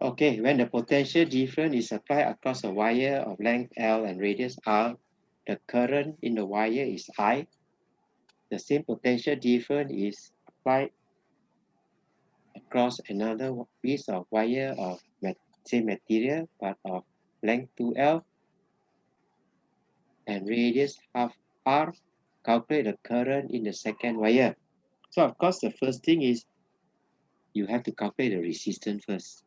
Okay, when the potential difference is applied across a wire of length L and radius R, the current in the wire is I. The same potential difference is applied across another piece of wire of same material but of length 2L and radius half R. Calculate the current in the second wire. So of course the first thing is you have to calculate the resistance first.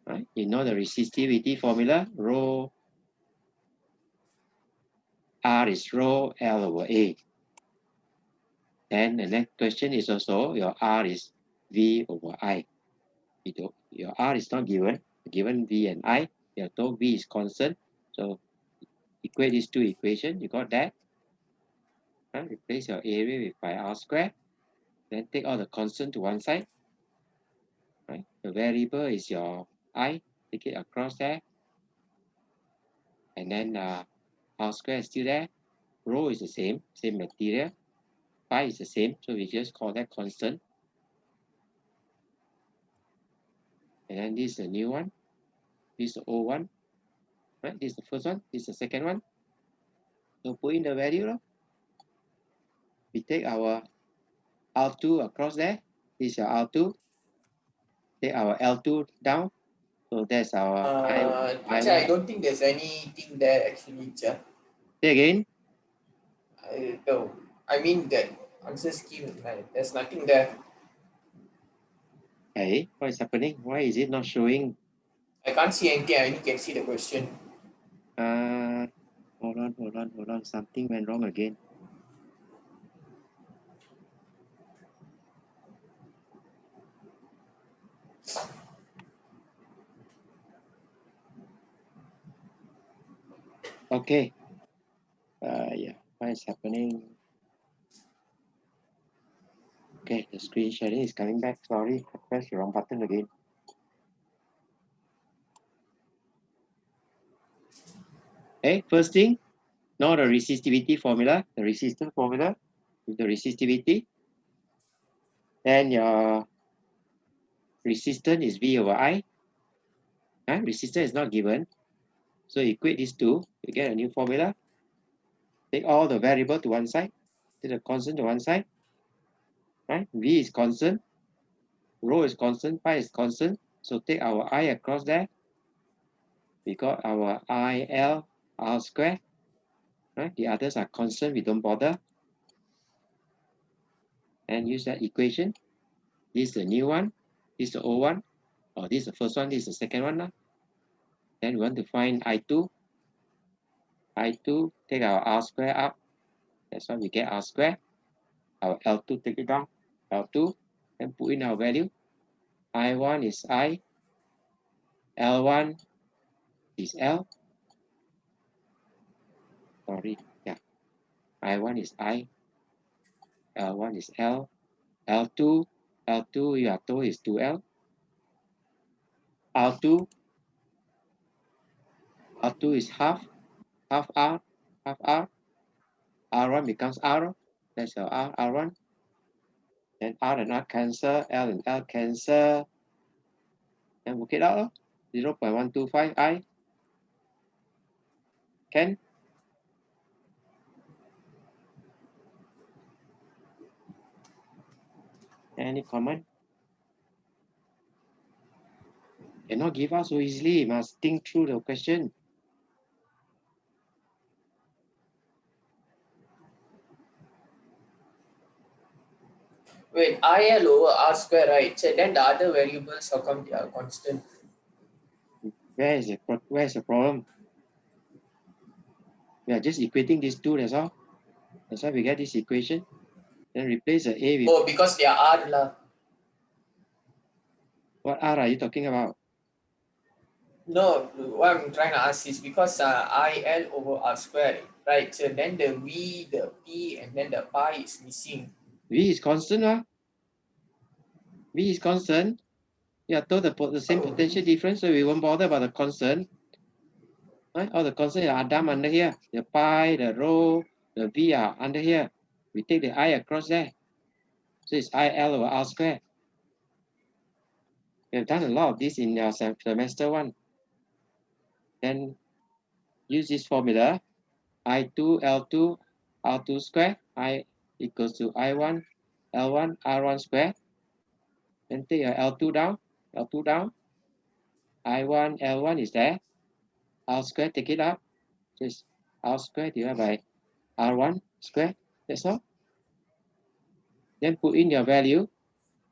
Right? You know the resistivity formula, rho R is rho L over A. Then the next question is also your R is V over I. Your R is not given V and I. You're told V is constant. So equate these two equations. You got that? Replace your area with pi R squared. Then take all the constant to one side. Right? The variable is your I. Take it across there. And then R squared is still there. Rho is the same material. Pi is the same. So we just call that constant. And then this is the new one. This is the old one. Right? This is the first one. This is the second one. So put in the value. We take our R2 across there. This is your R2. Take our L2 down. So that's our I1. I don't think there's anything there actually, Teacher. Say again. No, I mean that answer scheme, there's nothing there. Hey, what is happening? Why is it not showing? I can't see anything. I only can see the question. Hold on. Something went wrong again. Okay. Yeah, what is happening? Okay, the screen sharing is coming back. Sorry, I pressed the wrong button again. Okay, first thing, know the resistivity formula, the resistance formula with the resistivity. Then your resistance is V over I. Resistance is not given. So equate these two, you get a new formula. Take all the variable to one side, take the constant to one side. Right? V is constant, rho is constant, pi is constant. So take our I across there. We got our IL R square. Right? The others are constant, we don't bother. And use that equation. This is the new one, this is the old one, or this is the first one, this is the second one. Then we want to find I2. I2, take our R square up. That's why we get R square. Our L2, take it down. L2, and put in our value. I1 is I. L1 is L. Sorry, yeah. I1 is I. L1 is L. L2 you are told is 2L. R2 is half R. R1 becomes R. That's your R1. Then R and R cancel, L and L cancel. And work it out. 0.125 I. Can? Any comment? Cannot give us so easily. Must think through the question. Wait, IL over R square, right? So then the other variables, how come they are constant? Where is the problem? We are just equating these two, that's all. That's why we get this equation. Then replace the A with... Oh, because they are R lah. What R are you talking about? No, what I'm trying to ask is because IL over R square, right? So then the V, the P, and then the pi is missing. V is constant, V is constant. We are told the same potential difference, so we won't bother about the constant. Right? All the constants are dumb under here. The pi, the rho, the v are under here. We take the I across there. So it's IL over R square. You've done a lot of this in your semester 1. Then use this formula, I2 L2 R2 square, I equals to I1 L1 R1 square. Then take your L2 down, I1 L1 is there, R square, take it up, just R square divided by R1 square, that's all. Then put in your value,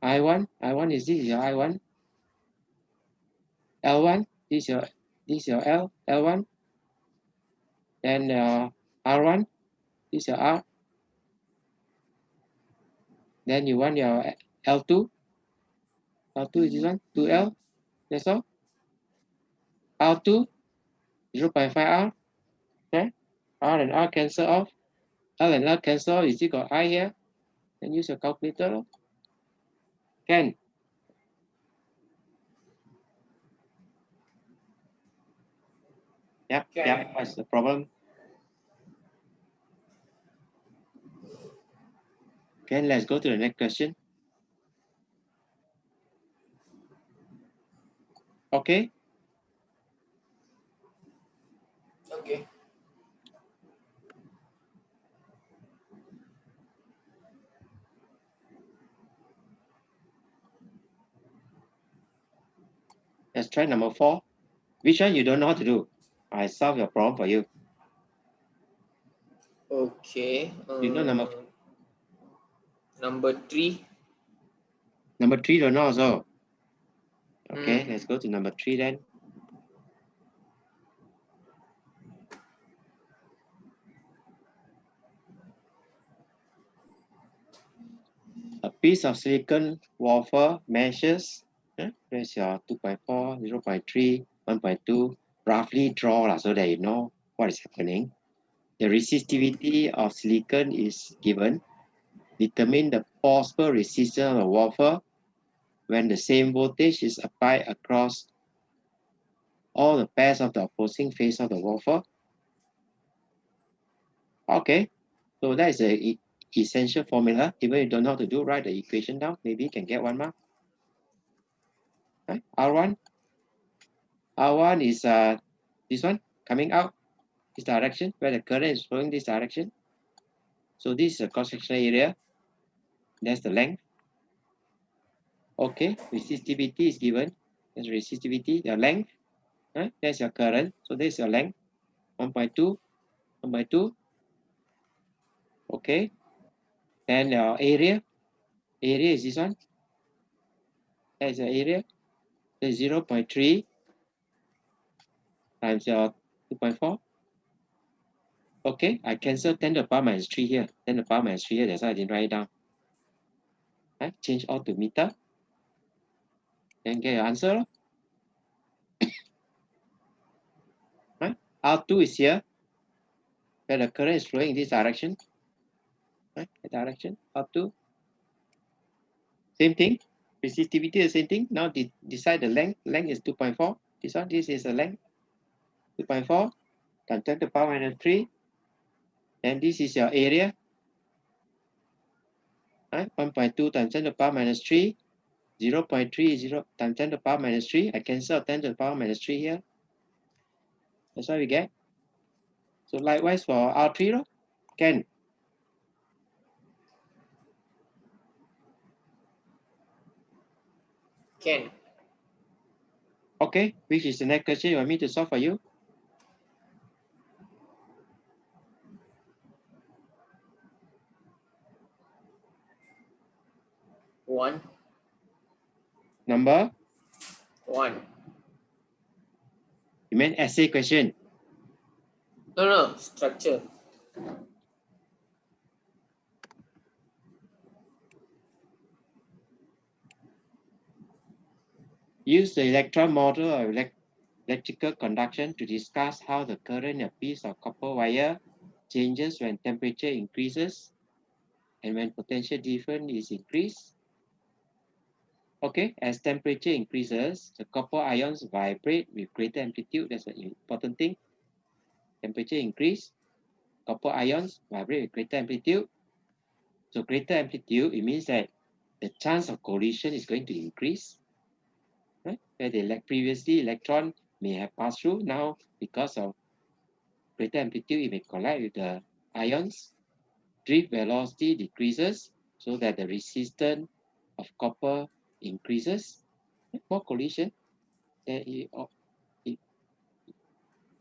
I1 is this, your I1, L1, this is your L1, then R1, this is your R, then you want your L2 is this one, 2L, that's all. R2, 0.5 R, okay? R and R cancel off, L and L cancel off, you still got I here, then use your calculator, can. Yep, what's the problem? Okay, let's go to the next question. Okay. Okay. Let's try number 4. Which one you don't know how to do? I solve your problem for you. Okay. You know number 3. Number 3 don't know also. Okay, let's go to number 3 then. A piece of silicon wafer measures, there's your 2.4, 0.3, 1.2, roughly draw so that you know what is happening. The resistivity of silicon is given. Determine the possible resistance of a wafer when the same voltage is applied across all the pairs of the opposing face of the wafer. Okay, so that is the essential formula. Even if you don't know how to do, write the equation down. Maybe you can get 1 mark. Right? R1 is this one coming out this direction where the current is flowing this direction. So this is a cross-sectional area. That's the length. Okay, resistivity is given. That's resistivity, the length. Right? That's your current. So this is your length. 1.2, 1.2. Okay. Then your area. Area is this one. That is the area. The 0.3 times your 2.4. Okay, I cancel 10 to the power minus 3 here. 10 to the power minus 3 here. That's why I didn't write it down. Right? Change all to meter. Then get your answer. Right? R2 is here. Where the current is flowing in this direction. Right? The direction. R2. Same thing. Resistivity is the same thing. Now decide the length. Length is 2.4. This is the length. 2.4 times 10 to the power minus 3. And this is your area. Right? 1.2 times 10 to the power minus 3. 0.30 times 10 to the power minus 3. I cancel 10 to the power minus 3 here. That's what we get. So likewise for R3, can. Can. Okay, which is the next question you want me to solve for you? One. Number? 1. You meant essay question. No, structure. Use the electron model of electrical conduction to discuss how the current in a piece of copper wire changes when temperature increases and when potential difference is increased. Okay, as temperature increases, the copper ions vibrate with greater amplitude. That's an important thing. Temperature increase, copper ions vibrate with greater amplitude. So greater amplitude, it means that the chance of collision is going to increase. right? Where previously electron may have passed through, now because of greater amplitude, it may collide with the ions. Drift velocity decreases so that the resistance of copper increases. More collision, then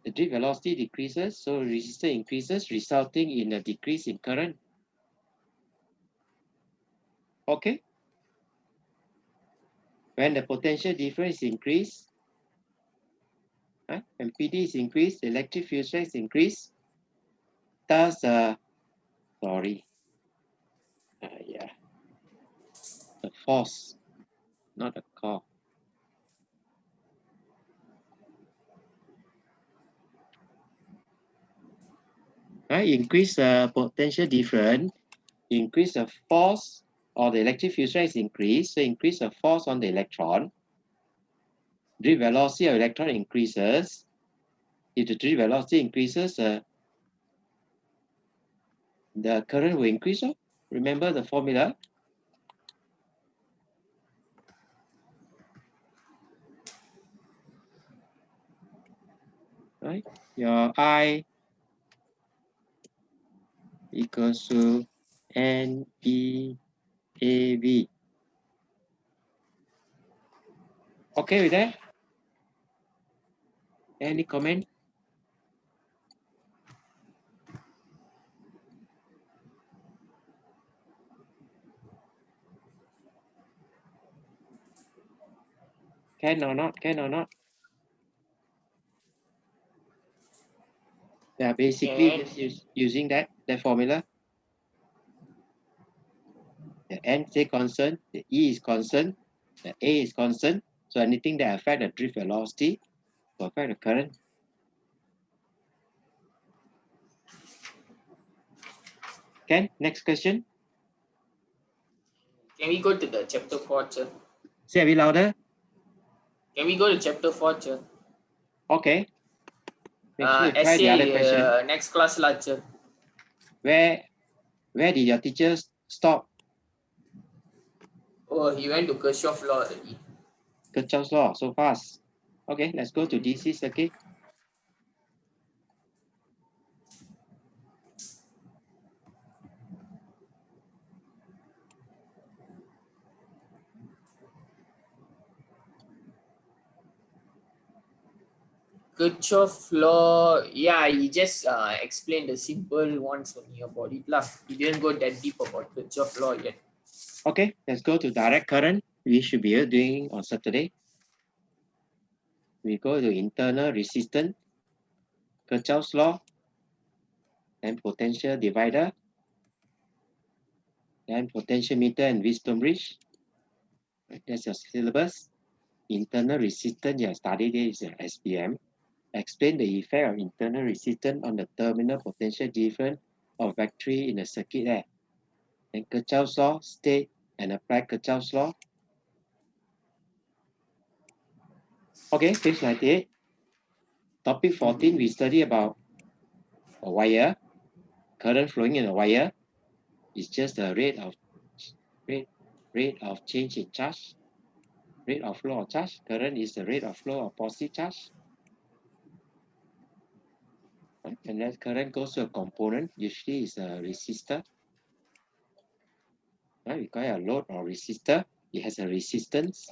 the drift velocity decreases, so resistance increases, resulting in a decrease in current. Okay? When the potential difference increase, right? When PD is increased, the electric field strength is increased. Thus, yeah, the force, not the core. Right? Increase the potential difference, increase the force, or the electric field strength is increased, so increase the force on the electron. Drift velocity of electron increases. If the drift velocity increases, the current will increase. Remember the formula? Right? Your I equals to NEAV. Okay with that? Any comment? Can or not? Can or not? Yeah, basically just using that formula. The N stay constant, the E is constant, the A is constant. So anything that affect the drift velocity will affect the current. Okay, next question. Can we go to the chapter 4, sir? Say a bit louder. Can we go to chapter 4, sir? Okay. Make sure you try the other question. Next class, sir. Where did your teachers stop? Oh, he went to Kirchhoff law already. Kirchhoff's law, so fast. Okay, let's go to DC circuit. Kirchhoff law, yeah, he just explained the simple ones only about it lah. He didn't go that deep about Kirchhoff law yet. Okay, let's go to direct current. We should be doing on Saturday. We go to internal resistance, Kirchhoff's law, and potential divider, and potentiometer and Wisdom bridge. That's your syllabus. Internal resistance, you have studied it, is STPM. Explain the effect of internal resistance on the terminal potential difference of battery in the circuit there. And Kirchhoff's law, state and apply Kirchhoff's law. Okay, page 98. Topic 14, we study about a wire. Current flowing in a wire is just the rate of change in charge. Rate of flow of charge. Current is the rate of flow of positive charge. And that current goes to a component, usually is a resistor. We call it a load or resistor. It has a resistance.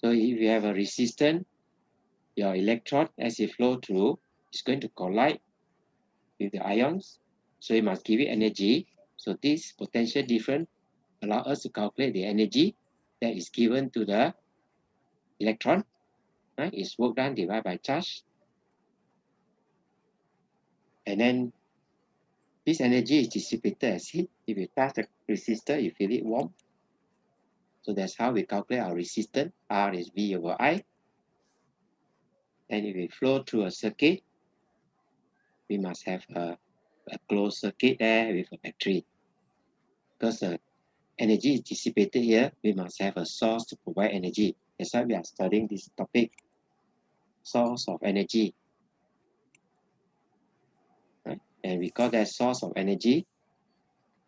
So if you have a resistance, your electron, as it flow through, is going to collide with the ions. So it must give it energy. So this potential difference allow us to calculate the energy that is given to the electron. Right? It's work done divided by charge. And then this energy is dissipated as heat. If you touch the resistor, you feel it warm. So that's how we calculate our resistance. R is V over I. And if we flow through a circuit, we must have a closed circuit there with a battery. Because the energy is dissipated here, we must have a source to provide energy. That's why we are studying this topic, source of energy. Right? And we call that source of energy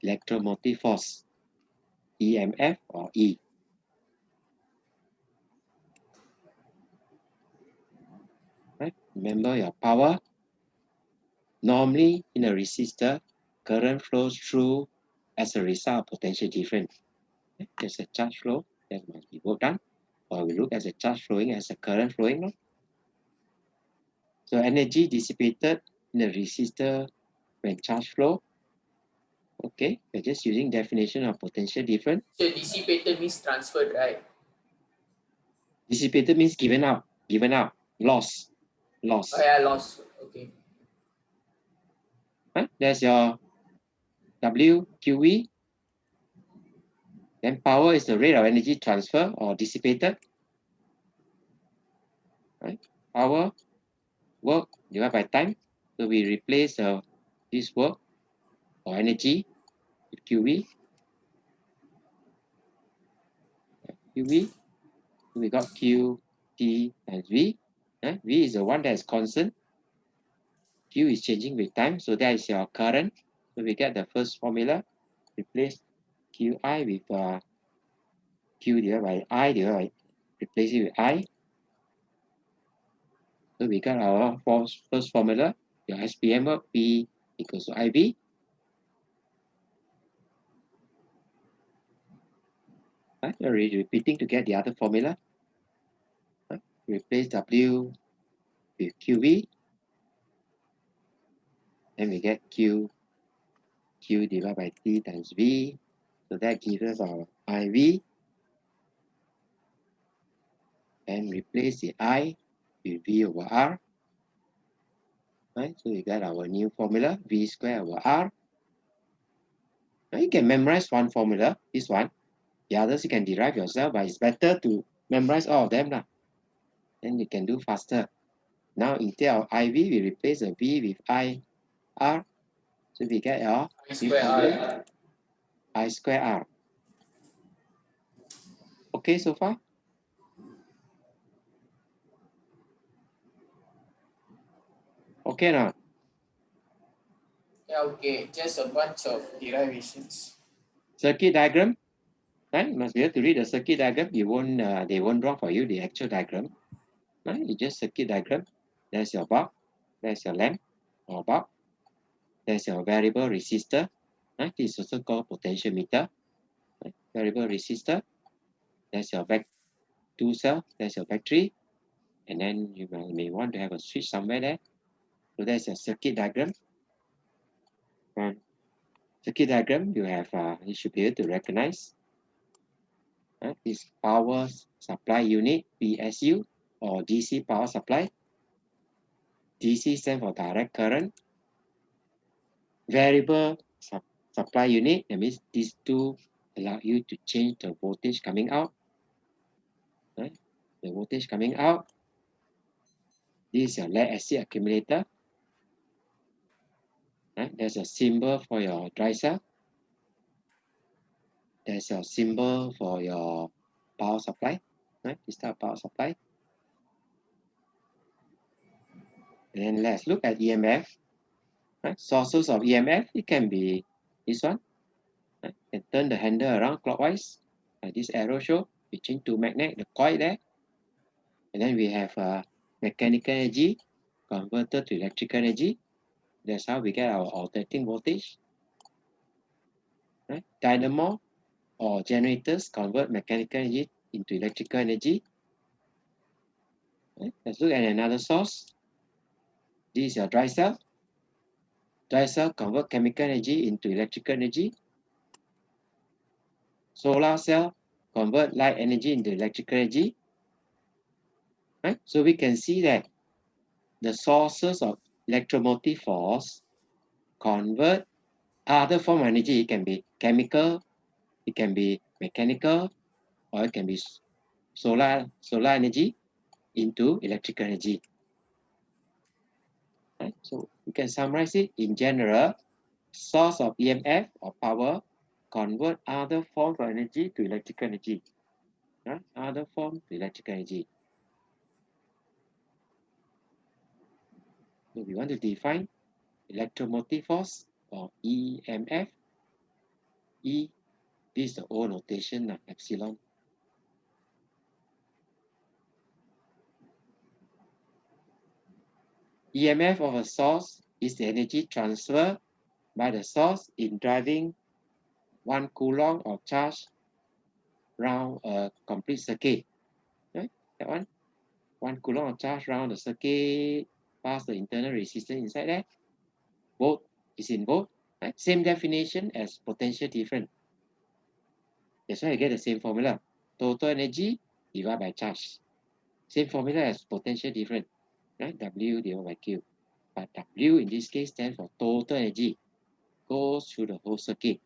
electromotive force, EMF or E. right? Remember your power. Normally, in a resistor, current flows through as a result of potential difference. There's a charge flow that must be worked on, or we look at the charge flowing as a current flowing. No? So energy dissipated in the resistor when charge flow. Okay, we're just using definition of potential difference. So dissipated means transferred, right? Dissipated means given out, loss. Oh yeah, loss. Okay. Right? There's your W, QE. Then power is the rate of energy transfer or dissipated. Right? Power, work divided by time. So we replace this work or energy with QE. QE, we got Q, T, times V. Right? V is the one that is constant. Q is changing with time, so that is your current. So we get the first formula, replace QI with Q divided by I divided by, replace it with I. So we got our first formula, your SPM work, P equals to IV. Right? You're repeating to get the other formula. Right? Replace W with QV. Then we get Q divided by T times V. So that gives us our IV. And replace the I with V over R. Right? So we got our new formula, V squared over R. Now you can memorize one formula, this one. The others you can derive yourself, but it's better to memorize all of them. Then you can do faster. Now instead of IV, we replace the V with IR. So we get our I square R. I square R. Okay so far? Okay now? Yeah, okay. Just a bunch of derivations. Circuit diagram. Right? You must be able to read the circuit diagram. You won't they won't draw for you the actual diagram. Right? You just circuit diagram. There's your bulb. There's your lamp or bulb. There's your variable resistor. Right? This is also called potentiometer. Right? Variable resistor. There's your back 2 cell. There's your battery. And then you may want to have a switch somewhere there. So there's a circuit diagram. And circuit diagram, you should be able to recognize this power supply unit, PSU, or DC power supply. DC stands for direct current. Variable supply unit, that means these two allow you to change the voltage coming out. Right? The voltage coming out. This is your lead acid accumulator. Right? There's a symbol for your dry cell. There's a symbol for your power supply. Right? This type of power supply. And then let's look at EMF. Right? Sources of EMF, it can be this one. Right? You can turn the handle around clockwise, like this arrow show. We change to magnet, the coil there. And then we have mechanical energy converted to electrical energy. That's how we get our alternating voltage. Right? Dynamo or generators convert mechanical energy into electrical energy. Right? Let's look at another source. This is your dry cell. Dry cell convert chemical energy into electrical energy. Solar cell convert light energy into electrical energy. Right? So we can see that the sources of electromotive force convert other form of energy. It can be chemical, it can be mechanical, or it can be solar energy into electrical energy. Right? So we can summarize it in general. Source of EMF or power convert other forms of energy to electrical energy. Right? Other form to electrical energy. So we want to define electromotive force or EMF. E, this is the old notation, epsilon. EMF of a source is the energy transfer by the source in driving 1 coulomb of charge round a complete circuit. Right? That one, 1 coulomb of charge round the circuit, past the internal resistance inside there. Volt is in volt. Right? Same definition as potential difference. That's why you get the same formula. Total energy divided by charge. Same formula as potential difference. Right? W divided by Q. But W in this case stands for total energy. Goes through the whole circuit.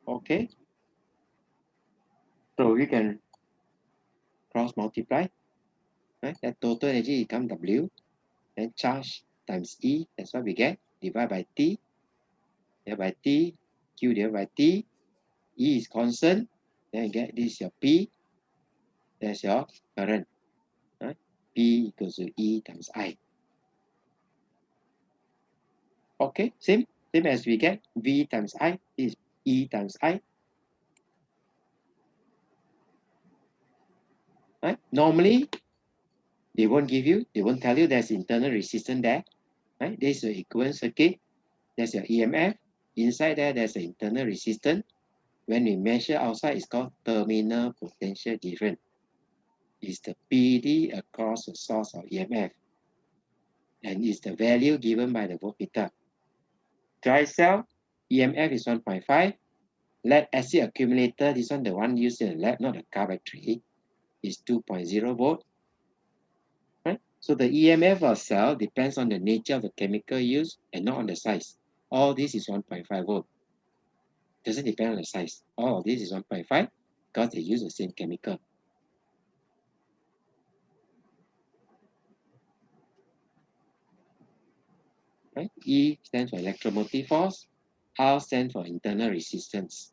Okay. So we can cross multiply. Right? That total energy becomes W. Then charge times E. That's what we get. Divide by T. Divided by T. Q divided by T. E is constant. Then you get this your P. That's your current. Right? P equals to E times I. Okay, same as we get V times I is E times I. Right? Normally, they won't tell you there's internal resistance there. Right? This is the equivalent circuit. There's your EMF. Inside there, there's the internal resistance. When we measure outside, it's called terminal potential difference. It's the PD across the source of EMF. And it's the value given by the voltmeter. Dry cell, EMF is 1.5. Lead acid accumulator, this one, the one used in the lab, not the car battery, is 2.0 volt. Right? So the EMF of cell depends on the nature of the chemical used and not on the size. All this is 1.5 volt. Doesn't depend on the size. All of this is 1.5 because they use the same chemical. Right? E stands for electromotive force. R stands for internal resistance.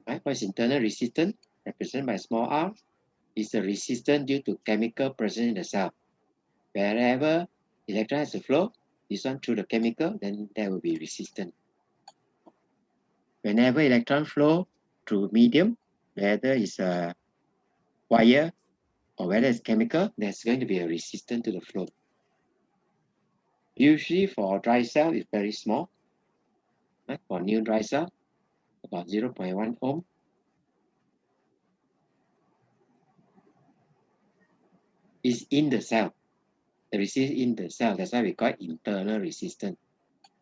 Right? What is internal resistance? Represented by small r. Is the resistance due to chemical present in the cell. Wherever electron has to flow, this one through the chemical, then there will be resistance. Whenever electron flow through medium, whether it's a wire or whether it's chemical, there's going to be a resistance to the flow. Usually for dry cell, it's very small. Right? For new dry cell, about 0.1 ohm. Is in the cell. The resistance in the cell. That's why we call it internal resistance.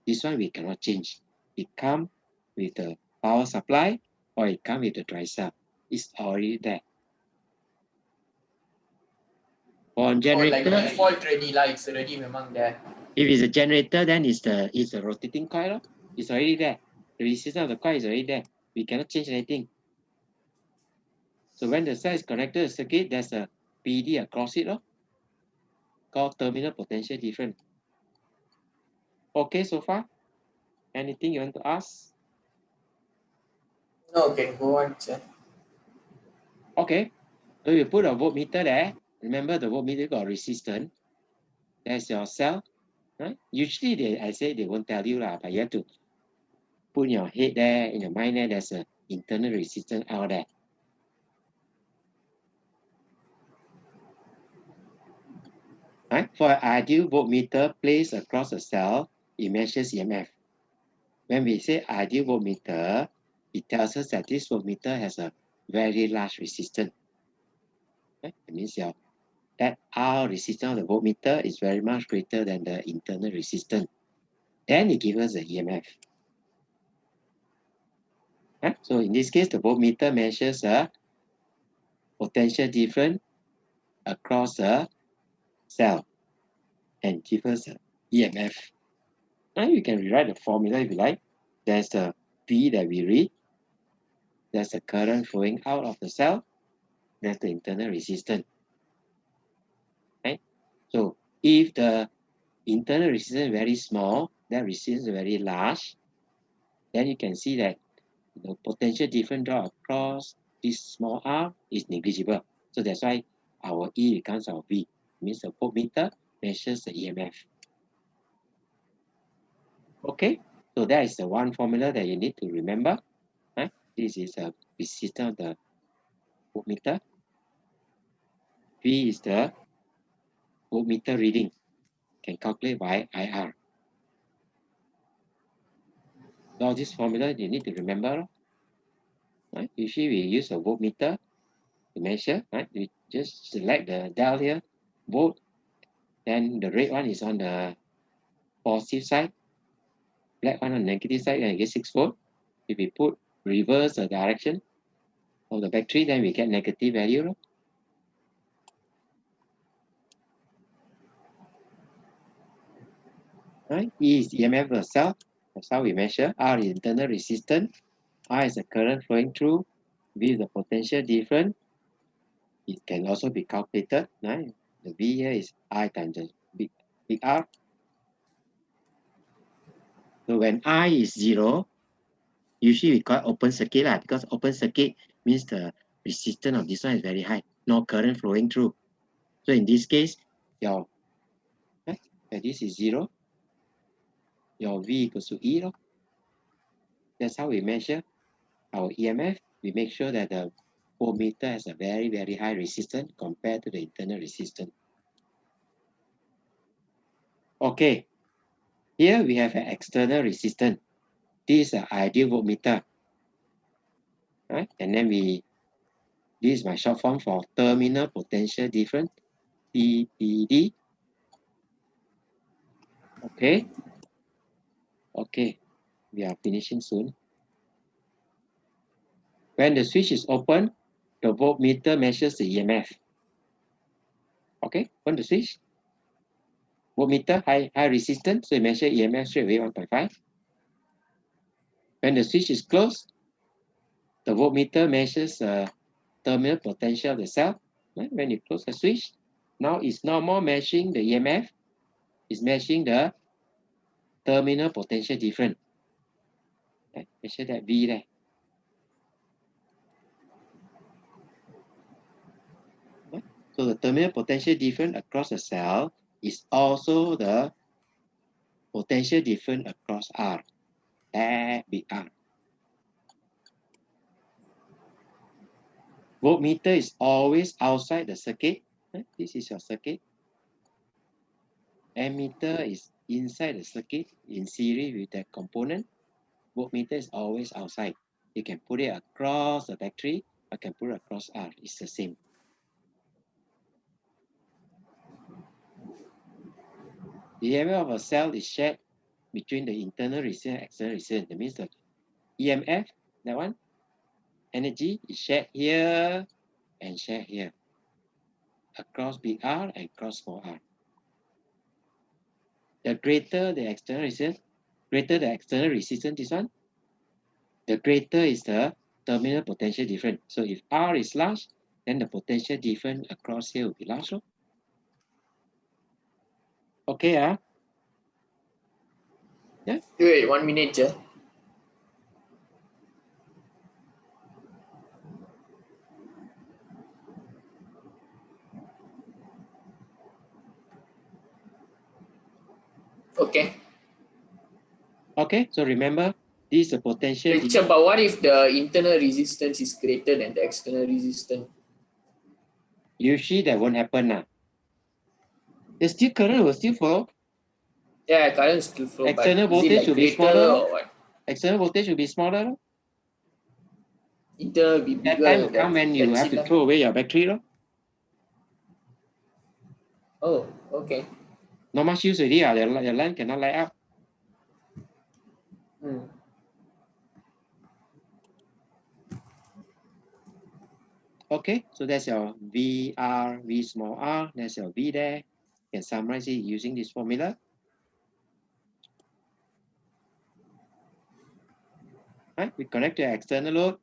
This one we cannot change. It comes with the power supply or it comes with the dry cell. It's already there. On generator, like default ready lah, it's already memang there. if it's a generator, then it's a rotating coil. It's already there. The resistance of the coil is already there. We cannot change anything. So when the cell is connected to the circuit, there's a PD across it, called terminal potential difference. Okay, so far? Anything you want to ask? No, can go on, sir. Okay. So you put a voltmeter there. Remember the voltmeter got resistance. There's your cell. Right? Usually I say they won't tell you lah, but you have to put in your head there, in your mind there, there's an internal resistance out there. Right? For an ideal voltmeter placed across a cell, it measures EMF. When we say ideal voltmeter, it tells us that this voltmeter has a very large resistance. Right? It means that R resistance of the voltmeter is very much greater than the internal resistance. Then it gives us the EMF. Right? So in this case, the voltmeter measures a potential difference across a cell and gives us an EMF. Now you can rewrite the formula if you like. There's the V that we read. There's the current flowing out of the cell. There's the internal resistance. Right? So if the internal resistance is very small, that resistance is very large, then you can see that the potential difference draw across this small r is negligible. So that's why our E becomes our V. It means the voltmeter measures the EMF. Okay, so that is the one formula that you need to remember. Right? This is a resistance of the voltmeter. V is the voltmeter reading. Can calculate by IR. So this formula you need to remember. Right? Usually we use a voltmeter to measure. Right? We just select the dial here, volt. Then the red one is on the positive side, black one on the negative side, and you get 6 volt. If we put reverse the direction of the battery, then we get negative value. Right? E is EMF of the cell. That's how we measure. R is internal resistance. I is the current flowing through. V is the potential difference. It can also be calculated. Right? The V here is I times the big R. So when I is 0, usually we call it open circuit because open circuit means the resistance of this one is very high. No current flowing through. So in this case, your this is 0. Your V equals to E. That's how we measure our EMF. We make sure that the voltmeter has a very, very high resistance compared to the internal resistance. Okay, here we have an external resistance. This is an ideal voltmeter. Right? And then this is my short form for terminal potential difference, TPD. Okay. Okay, we are finishing soon. When the switch is open, the voltmeter measures the EMF. Okay, on the switch, voltmeter high resistance, so you measure EMF straight away 1.5. When the switch is closed, the voltmeter measures the terminal potential of the cell. Right? When you close the switch, now it's no more measuring the EMF, it's measuring the terminal potential difference. Right? Measure that V there. Right? So the terminal potential difference across the cell is also the potential difference across R. That big R. Voltmeter is always outside the circuit. This is your circuit. Ammeter is inside the circuit in series with that component. Voltmeter is always outside. You can put it across the battery, or can put it across R. It's the same. The area of a cell is shared between the internal resistance and external resistance. That means the EMF, that one, energy is shared here and shared here. Across big R and across small r. The greater the external resistance, this one, the greater is the terminal potential difference. So if R is large, then the potential difference across here will be large. Okay, yeah. Wait, 1 minute, je. Okay. Okay, so remember, this is a potential. Teacher, but what if the internal resistance is greater than the external resistance? Usually that won't happen now. The still current will still flow. Yeah, current still flow, External but is it voltage like will be greater smaller. or what? External voltage will be smaller. Internal will be That bigger. time will come when you have to throw away your battery. Oh, okay. Not much use already. The line cannot light up. Okay, so that's your VR, V small r. That's your V there. You can summarize it using this formula. Right, we connect to external load.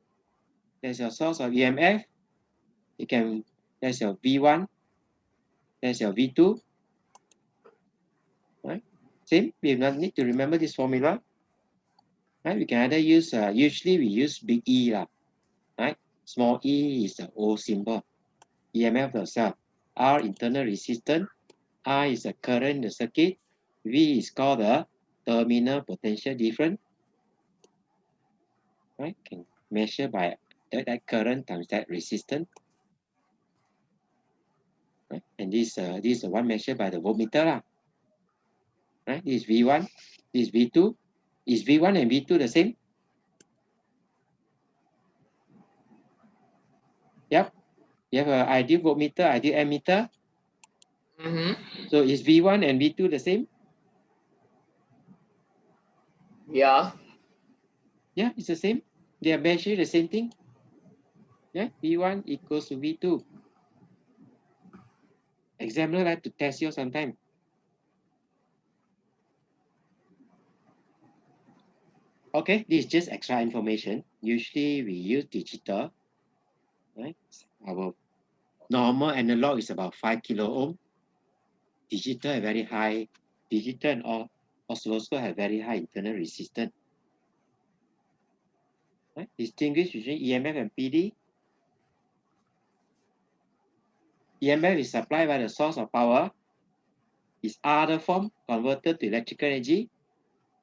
There's your source of EMF. There's your V1. There's your V2. Right, same. We need to remember this formula. Right, we can either use. Usually we use big E right. Small e is the O symbol. EMF of the cell. R internal resistance. I is the current in the circuit. V is called the terminal potential difference. Right? measured by that current times that resistance. Right? And this is the one measured by the voltmeter lah. Right? This is V1, this is V2. Is V1 and V2 the same? Yep. You have an ideal voltmeter, ideal ammeter. So is V1 and V2 the same? Yeah. Yeah, it's the same. They are measuring the same thing. Yeah, V1 equals to V2. Examiner like to test you sometime. Okay, this is just extra information. Usually we use digital. Right? Our normal analog is about 5 kilo ohm. Digital have very high. Digital and oscilloscope have very high internal resistance. Right? Distinguish between EMF and PD. EMF is supplied by the source of power. Is other form converted to electrical energy.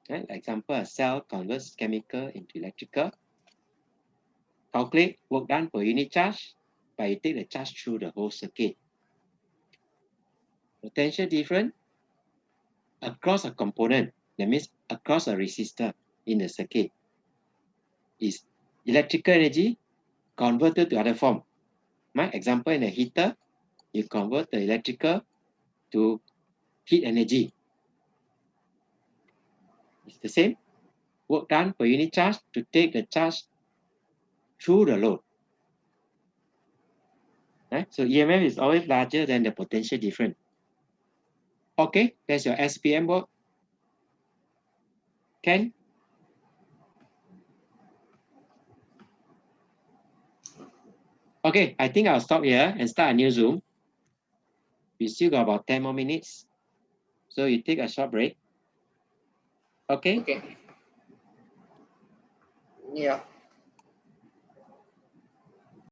Right? Example, a cell converts chemical into electrical. Calculate work done per unit charge, but you take the charge through the whole circuit. Potential difference across a component, that means across a resistor in the circuit, is electrical energy converted to other form. My example, in a heater, you convert the electrical to heat energy. It's the same. Work done per unit charge to take the charge through the load. Right? So EMF is always larger than the potential difference. Okay, that's your STPM work. Ken? Okay, I think I'll stop here and start a new Zoom. We still got about 10 more minutes. So you take a short break. Okay? Okay. Yeah.